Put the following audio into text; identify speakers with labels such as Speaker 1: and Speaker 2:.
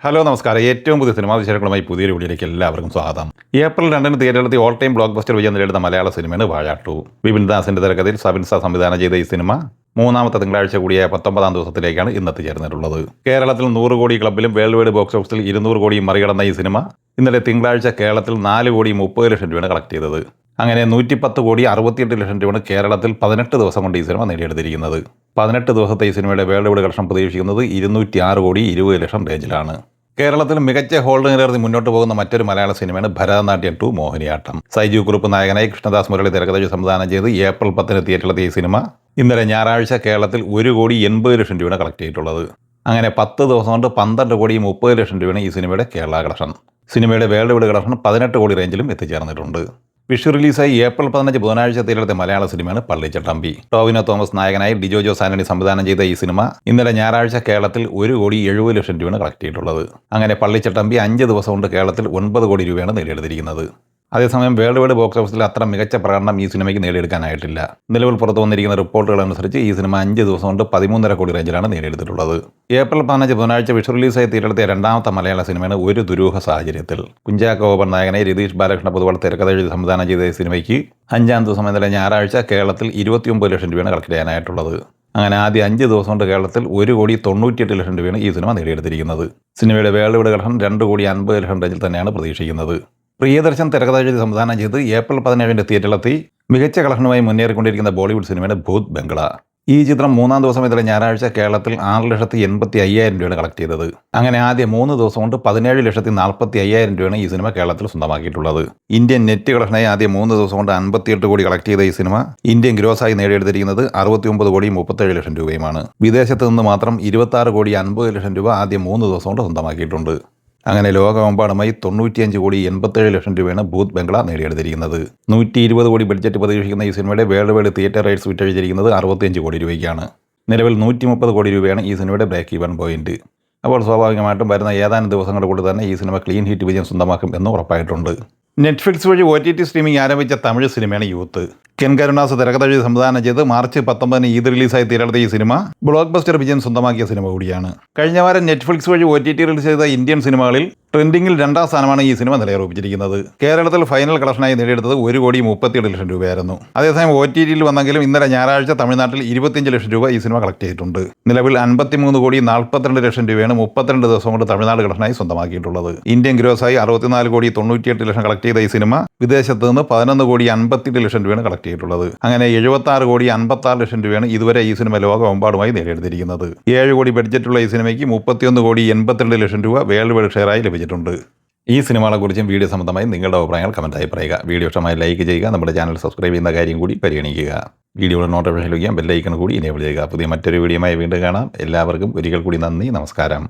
Speaker 1: Hello നമസ്കാരം. ഏറ്റവും പുതിയ സിനിമാ വിശേഷങ്ങളുമായി പുതിയൊരു വീഡിയോയിലേക്ക് എല്ലാവർക്കും സ്വാഗതം. ഏപ്രിൽ 2 തിയേറ്ററിലെത്തി ഓൾ ടൈം ബ്ലോക്ക് ബസ്റ്റർ വിജയം നേടിയെടുത്ത മലയാള സിനിമയാണ് വാഴ 2. വിപിൻ ദാസിന്റെ തിരക്കഥയിൽ സബിൻസ സംവിധാനം ചെയ്ത ഈ സിനിമ മൂന്നാമത്തെ തിങ്കളാഴ്ച കൂടിയായ 19ാം ദിവസത്തിലേക്കാണ് ഇന്ന് എത്തിച്ചേർന്നിട്ടുള്ളത്. കേരളത്തിൽ 100 കോടി ക്ലബിലും വേൾഡ് വൈഡ് ബോക്സ് ഓഫീസിൽ 200 കോടിയും മറികടന്ന ഈ സിനിമ ഇന്നലെ തിങ്കളാഴ്ച കേരളത്തിൽ 4 കോടി 30 ലക്ഷം രൂപയാണ് കളക്ട് ചെയ്തത്. അങ്ങനെ 110 കോടി 68 ലക്ഷം രൂപയാണ് കേരളത്തിൽ 18 ദിവസം കൊണ്ട് ഈ സിനിമ നേടിയെടുത്തിരിക്കുന്നത്. 18 ദിവസത്തെ ഈ സിനിമയുടെ വേൾഡ് വൈഡ് കളക്ഷൻ പ്രതീക്ഷിക്കുന്നത് 206 കോടി 20 ലക്ഷം റേഞ്ചിലാണ്. കേരളത്തിൽ മികച്ച ഹോൾഡ് നിലനിർത്തി മുന്നോട്ട് പോകുന്ന മറ്റൊരു മലയാള സിനിമയാണ് ഭരതനാട്യം 2 മോഹിനിയാട്ടം. സൈജു കുറുപ്പ് നായകനായി കൃഷ്ണദാസ് മുരളി തിരക്കഥ സംവിധാനം ചെയ്ത് ഏപ്രിൽ 10 തിയേറ്ററിലെത്തിയ ഈ സിനിമ ഇന്നലെ ഞായറാഴ്ച കേരളത്തിൽ 1 കോടി 80 ലക്ഷം രൂപയാണ് കളക്ട് ചെയ്തിട്ടുള്ളത്. അങ്ങനെ 10 ദിവസം കൊണ്ട് 12 കോടി 30 ലക്ഷം രൂപയാണ് ഈ സിനിമയുടെ കേരള കളക്ഷൻ. സിനിമയുടെ വേൾഡ് വൈഡ് കളക്ഷൻ 18 കോടി റേഞ്ചിലും എത്തിച്ചേർന്നിട്ടുണ്ട്. വിഷു റിലീസായി ഏപ്രിൽ 15 ബുധനാഴ്ച തിയേറ്ററിലെത്തിയ മലയാള സിനിമയാണ് പള്ളിച്ചട്ടമ്പി. ടോവിനോ തോമസ് നായകനായി ഡിജോ ജോസ് ആന്റണി സംവിധാനം ചെയ്ത ഈ സിനിമ ഇന്നലെ ഞായറാഴ്ച കേരളത്തിൽ 1 കോടി 70 ലക്ഷം രൂപയാണ് കളക്ട് ചെയ്തിട്ടുള്ളത്. അങ്ങനെ പള്ളിച്ചട്ടമ്പി 5 ദിവസം കൊണ്ട് കേരളത്തിൽ 9 കോടി രൂപയാണ് നേടിയെടുത്തിരിക്കുന്നത്. അതേസമയം വേൾഡ് വൈഡ് ബോക്സ് ഓഫീസിൽ അത്ര മികച്ച പ്രകടനം ഈ സിനിമയ്ക്ക് നേടിയെടുക്കാനായിട്ടില്ല. നിലവിൽ പുറത്തു വന്നിരിക്കുന്ന റിപ്പോർട്ടുകൾ അനുസരിച്ച് ഈ സിനിമ 5 ദിവസം കൊണ്ട് 13.5 കോടി റേഞ്ചിലാണ് നേടിയെടുത്തിട്ടുള്ളത്. ഏപ്രിൽ 15 ബുധനാഴ്ച വിഷു റിലീസായി തിയേറ്ററിലെത്തിയ രണ്ടാമത്തെ മലയാള സിനിമയാണ് ഒരു ദുരൂഹ സാഹചര്യത്തിൽ. കുഞ്ചാക്കോ ബോബൻ നായകനായി രതീഷ് ബാലകൃഷ്ണ പൊതുവാൾ തിരക്കഥ എഴുതി സംവിധാനം ചെയ്ത ഈ സിനിമയ്ക്ക് 5ാം ദിവസം ഇന്നലെ ഞായറാഴ്ച കേരളത്തിൽ 29 ലക്ഷം രൂപയാണ് കളക്ട് ചെയ്യാനായിട്ടുള്ളത്. അങ്ങനെ ആദ്യ 5 ദിവസം കൊണ്ട് കേരളത്തിൽ 1 കോടി 98 ലക്ഷം രൂപയാണ് ഈ സിനിമ നേടിയെടുത്തിരിക്കുന്നത്. സിനിമയുടെ വേൾഡ് വൈഡ് കളക്ഷൻ 2 കോടി 50 ലക്ഷം റേഞ്ചിൽ തന്നെയാണ് പ്രതീക്ഷിക്കുന്നത്. പ്രിയദർശൻ തിരക്കഥ എഴുതി സംവിധാനം ചെയ്ത് ഏപ്രിൽ 17 തിയേറ്ററിലെത്തി മികച്ച കളക്ഷനുമായി മുന്നേറിക്കൊണ്ടിരിക്കുന്ന ബോളിവുഡ് സിനിമയാണ് ഭൂത് ബംഗ്ല. ഈ ചിത്രം 3ാം ദിവസം ഇന്നലെ ഞായറാഴ്ച കേരളത്തിൽ 6,85,000 രൂപയാണ് കളക്ട് ചെയ്തത്. അങ്ങനെ ആദ്യ 3 ദിവസം കൊണ്ട് 17,45,000 രൂപയാണ് ഈ സിനിമ കേരളത്തിൽ സ്വന്തമാക്കിയിട്ടുള്ളത്. ഇന്ത്യൻ നെറ്റ് കളക്ഷനായി ആദ്യ 3 ദിവസം കൊണ്ട് 58 കോടി കളക്ട് ചെയ്ത ഈ സിനിമ ഇന്ത്യൻ ഗ്രോസായി നേടിയെടുത്തിരിക്കുന്നത് 69 കോടി 37 ലക്ഷം രൂപയുമാണ്. വിദേശത്ത് നിന്ന് മാത്രം 26 കോടി 50 ലക്ഷം രൂപ ആദ്യ 3 ദിവസം കൊണ്ട് സ്വന്തമാക്കിയിട്ടുണ്ട്. അങ്ങനെ ലോകമെമ്പാടുമായി 95 കോടി 87 ലക്ഷം രൂപയാണ് ഭൂത് ബംഗ്ല നേടിയെടുത്തിരിക്കുന്നത്. 120 കോടി ബഡ്ജറ്റ് പ്രതീക്ഷിക്കുന്ന ഈ സിനിമയുടെ വേൾഡ് വൈഡ് തിയേറ്റർ റൈറ്റ്സ് വിറ്റഴിച്ചിരിക്കുന്നത് 65 കോടി രൂപയ്ക്കാണ്. നിലവിൽ 130 കോടി രൂപയാണ് ഈ സിനിമയുടെ ബ്രേക്ക് ഈവൻ പോയിന്റ്. അപ്പോൾ സ്വാഭാവികമായിട്ടും വരുന്ന ഏതാനും ദിവസങ്ങൾ കൊണ്ട് തന്നെ ഈ സിനിമ ക്ലീൻ ഹിറ്റ് വിജയം സ്വന്തമാക്കും എന്ന് ഉറപ്പായിട്ടുണ്ട്. നെറ്റ്ഫ്ലിക്സ് വഴി OTT സ്ട്രീമിംഗ് ആരംഭിച്ച തമിഴ് സിനിമയാണ് യൂത്ത്. കെൻ കരുണാസ് തിരക്കഥ എഴുതി സംവിധാനം ചെയ്ത് മാർച്ച് 19 ഈദ് റിലീസായി തിയേറ്ററിലെത്തിയ ഈ സിനിമ ബ്ലോക്ക് ബസ്റ്റർ വിജയം സ്വന്തമാക്കിയ സിനിമ കൂടിയാണ്. കഴിഞ്ഞ വാരം നെറ്റ്ഫ്ലിക്സ് വഴി OTT റിലീസ് ചെയ്ത ഇന്ത്യൻ സിനിമകളിൽ ട്രെൻഡിങ്ങിൽ 2ാം സ്ഥാനമാണ് ഈ സിനിമ നിലയുറപ്പിച്ചിരിക്കുന്നത്. കേരളത്തിൽ ഫൈനൽ കളക്ഷനായി നേടിയെടുത്തത് 1 കോടി 37 ലക്ഷം രൂപയായിരുന്നു. അതേസമയം OTTയിൽ വന്നെങ്കിലും ഇന്നലെ ഞായറാഴ്ച തമിഴ്നാട്ടിൽ 25 ലക്ഷം രൂപ ഈ സിനിമ കളക്ട് ചെയ്തിട്ടുണ്ട്. നിലവിൽ 53 കോടി 42 ലക്ഷം രൂപയാണ് 32 ദിവസം കൊണ്ട് തമിഴ്നാട് കളക്ഷനായി സ്വന്തമാക്കിയിട്ടുള്ളത്. ഇന്ത്യൻ ഗ്രോസായി 64 കോടി 98 ലക്ഷം കളക്ട് ചെയ്ത ഈ സിനിമ വിദേശത്ത് നിന്ന് 11 കോടി 58 ലക്ഷം രൂപയാണ് കളക്ട് ചെയ്തിട്ടുള്ളത്. അങ്ങനെ 76 കോടി 56 ലക്ഷം രൂപയാണ് ഇതുവരെ ഈ സിനിമ ലോകമെമ്പാടുമായി നേടിയെടുത്തിരിക്കുന്നത്. 7 കോടി ബഡ്ജറ്റുള്ള ഈ സിനിമയ്ക്ക് 31 കോടി 82 ലക്ഷം രൂപ വേൾഡ് വൈഡ് ഷെയറായി ലഭിച്ചിട്ടുണ്ട്. ഈ സിനിമകളെക്കുറിച്ചും വീഡിയോ സംബന്ധമായി നിങ്ങളുടെ അഭിപ്രായങ്ങൾ കമൻറ്റായി പറയുക. വീഡിയോ ഇഷ്ടമായി ലൈക്ക് ചെയ്യുക. നമ്മുടെ ചാനൽ സബ്സ്ക്രൈബ് ചെയ്യുന്ന കാര്യം കൂടി പരിഗണിക്കുക. വീഡിയോയുടെ നോട്ടിഫിക്കേഷൻ ലഭിക്കാൻ ബെല്ലൈക്കൺ കൂടി എനേബിൾ ചെയ്യുക. പുതിയ മറ്റൊരു വീഡിയോയുമായി വീണ്ടും കാണാം. എല്ലാവർക്കും ഒരിക്കൽ കൂടി നന്ദി, നമസ്കാരം.